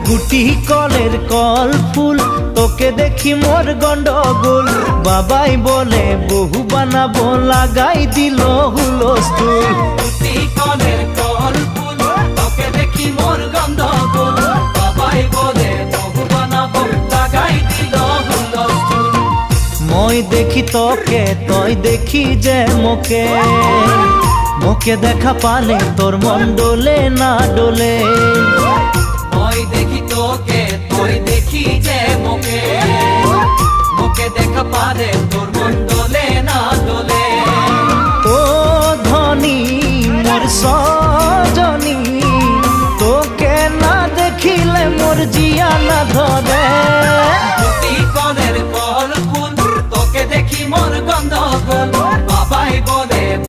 গুটি কলের কল ফুল তোকে দেখি মোর গন্ডগোল বাবাই বলে বহু বানাবো লাগাই দিল হুলস্থুল গুটি কলের কল ফুল তোকে দেখি মোর গন্ডগোল বাবাই বলে বহু বানাবো লাগাই দিল হুলস্থুল মই দেখি তোকে তই দেখি যে মোকে মোকে দেখা পালে তোর মন ডোলে না ডোলে মই দেখি তোকে তুই দেখি যে মোকে মোকে দেখা পারে তোর মন দোলে না দোলে ও ধনী মোর